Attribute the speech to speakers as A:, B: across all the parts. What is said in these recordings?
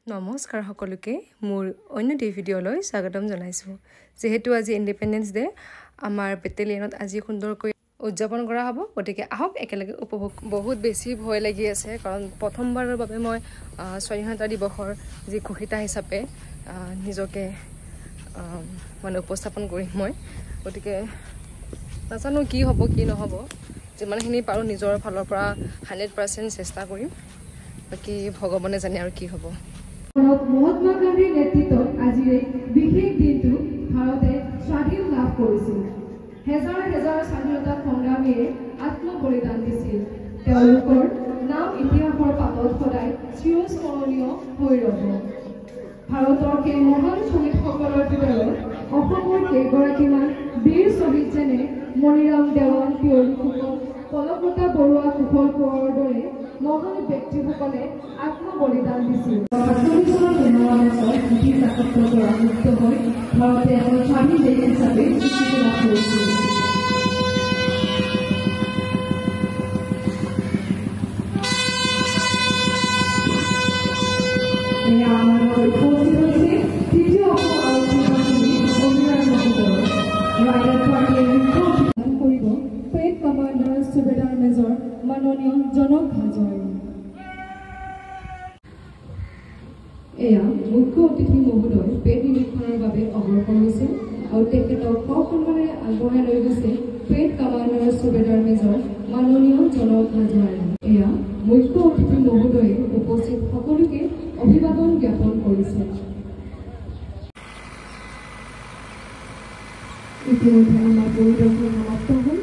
A: নমস্কাৰ সকলোকে মোৰ অন্য ডে ভিডিঅ'লৈ স্বাগতম জনাইছোঁ যেহেতু আজি ইন্ডিপেন্ডেন্স ডে আমাৰ বেটেলিয়নত আজি সুন্দৰকৈ উদযাপন কৰা হ'ব গতিকে আহক একেলগে উপভোগ বহুত বেছি ভয় লাগি আছে কাৰণ প্ৰথমবাৰৰ বাবে মই স্বাধীনতা দিৱসৰ যি ঘোষিতা হিচাপে নিজকে মানে উপস্থাপন কৰিম মই গতিকে নাজানো কি হ'ব কি নহ'ব যিমানখিনি পাৰোঁ নিজৰ ফালৰ পৰা 100% চেষ্টা কৰিম বাকি ভগৱানে জানে আৰু কি হ'ব
B: মহাত্মা গান্ধীৰ নেতৃত্বত আজিৰ বিশেষ দিনটো ভাৰতে স্বাধীন লাভ কৰিছিল হেজাৰ হেজাৰ স্বাধীনতা সংগ্ৰামীয়ে আত্মবলিদান দিছিল তেওঁলোকৰ নাম ইতিহাসৰ পাতত সদায় চিৰস্মৰণীয় হৈ ৰ'ব ভাৰতৰ সেই মহান শ্বহীদসকলৰ ভিতৰত অসমৰ কেইগৰাকীমান বীৰ শ্বহীদ যেনে মণিৰাম দেৱান পিয়লি ফুকন কলকতা বৰুৱা কুশল কোঁৱৰৰ দৰে মহান ব্যক্তিসকলে আত্মবলিদান দিছিল ভাৰতে এখন স্বাধীন দেশ হিচাপে স্বীকৃতি লাভ কৰিছিল সুবেদাৰ মেজৰ মাননীয় জনক হাজৰিকা এয়া মুখ্য অতিথি মহোদয় পেড নিৰীক্ষণৰ বাবে অগ্ৰসৰ হৈছে আৰু তেখেতক সসন্মানেৰে আগবঢ়াই লৈ গৈছে পেড কামাণ্ডাৰ সুবেদাৰ মেজৰ মাননীয় জনক হাজৰিকা এয়া মুখ্য অতিথি মহোদয়ে উপস্থিত সকলোকে অভিবাদন জ্ঞাপন কৰিছে ইতিমধ্যে আমাৰ পৰিদৰ্শন সমাপ্ত হ'ল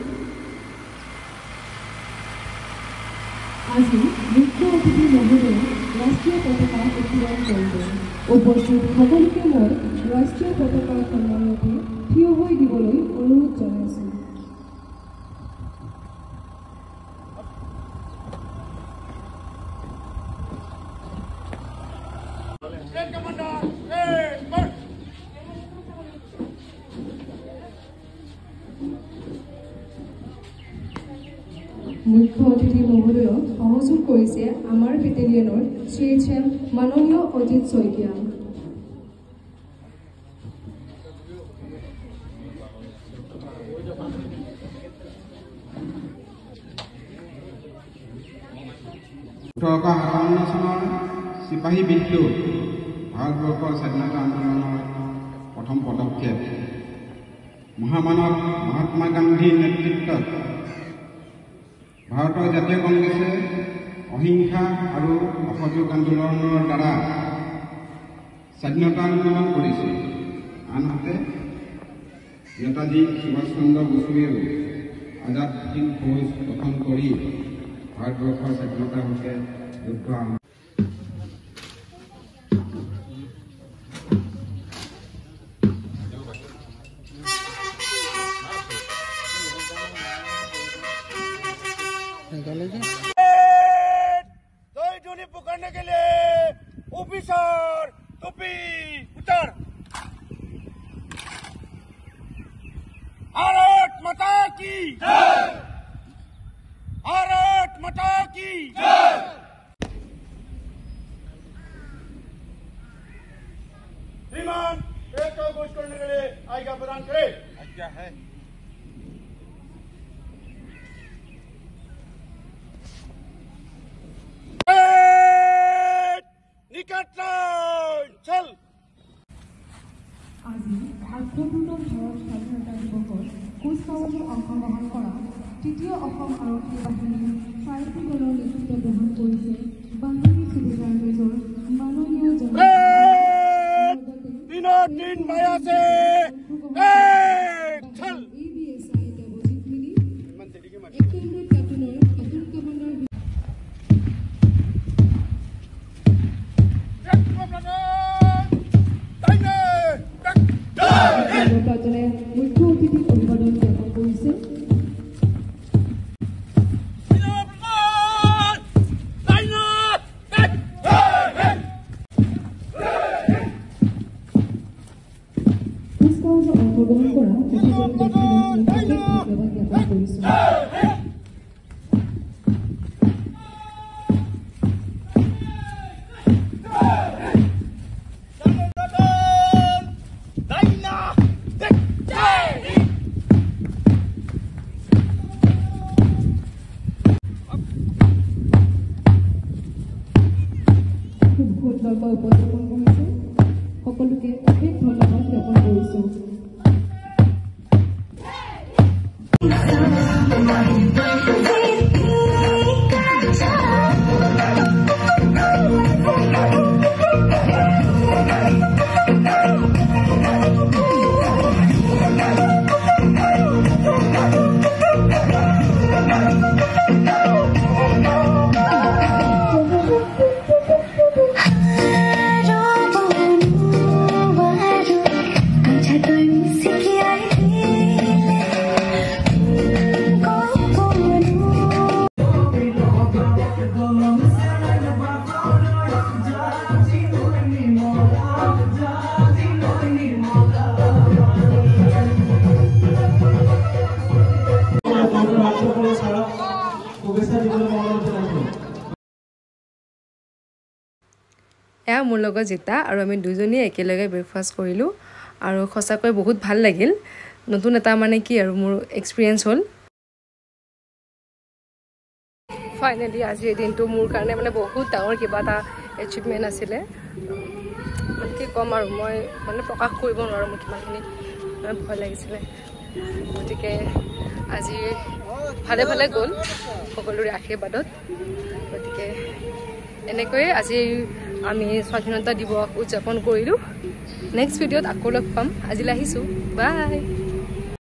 B: আজি মুখ্য অতিথি মহোদয়ে ৰাষ্ট্ৰীয় পতাকা উত্তোলন কৰিব উপস্থিত সকলোকে মই ৰাষ্ট্ৰীয় পতাকাৰ সন্মানতে থিয় হৈ দিবলৈ অনুৰোধ জনাইছোঁ মুখ্য অতিথি মহোদয়ক সহযোগ কৰিছে আমাৰ বেটেলিয়নৰ CHM মাননীয় অজিত শইকীয়া
C: চনৰ চিপাহী বিদ্ৰোহ ভাৰতবৰ্ষৰ স্বাধীনতা আন্দোলনৰ প্ৰথম পদক্ষেপ মহামানৱ মহাত্মা গান্ধীৰ নেতৃত্বত ভাৰতৰ জাতীয় কংগ্ৰেছে অহিংসা আৰু অসহযোগ আন্দোলনৰ দ্বাৰা স্বাধীনতা আন্দোলন কৰিছিল আনহাতে নেতাজী সুভাষ চন্দ্ৰ বসুৱেও আজাদ হিন্দ ফৌজ গঠন কৰি ভাৰতবৰ্ষৰ স্বাধীনতাৰ হকে যুদ্ধ
D: पकड़ने के लिए ऑफिसर टोपी उतर भारत माता की जय भारत माता की जय श्रीमान एक को घोषित करने के लिए आज्ञा प्रदान करे आज्ञा है
B: আজি আত্মপূৰ্ণ ভাৰত স্বাধীনতা দিৱসত কুচকাৱাজত অংশগ্ৰহণ কৰা তৃতীয় অসম আৰক্ষী বাহিনীৰ 4টি দলৰ নেতৃত্ব গ্ৰহণ কৰিছে বাহিনী সুবেদাৰ মেজৰ মাননীয় জনক ABSI দেৱজিৎ মিলি একেন্দ্ৰ প্লাটুনৰ নতুন কমাণ্ডাৰ মুখ্য অতিথিক অভিবাদন জ্ঞাপন কৰিছে কুচকাৱাজত অংশগ্ৰহণ কৰা প্ৰতিজন ব্যক্তিক ধন্যবাদ জ্ঞাপন কৰিছে সুন্দৰকৈ উপস্থাপন কৰিছে সকলোকে অশেষ ধন্যবাদ জ্ঞাপন কৰিছোঁ
A: এয়া মোৰ লগত জিতা আৰু আমি দুজনীয়ে একেলগে ব্ৰেকফাষ্ট কৰিলোঁ আৰু সঁচাকৈ বহুত ভাল লাগিল নতুন এটা মানে কি আৰু মোৰ এক্সপিৰিয়েঞ্চ হ'ল ফাইনেলি আজিৰ দিনটো মোৰ কাৰণে মানে বহুত ডাঙৰ কিবা এটা এচিভমেণ্ট আছিলে মানে কি ক'ম আৰু মই মানে প্ৰকাশ কৰিব নোৱাৰোঁ মোৰ কিমানখিনি ভয় লাগিছিলে গতিকে আজি ভালে ভালে গ'ল সকলোৰে আশীৰ্বাদত গতিকে এনেকৈয়ে আজি আমি স্বাধীনতা দিৱস উদযাপন কৰিলোঁ নেক্সট ভিডিঅ'ত আকৌ লগ পাম আজিলৈ আহিছোঁ বাই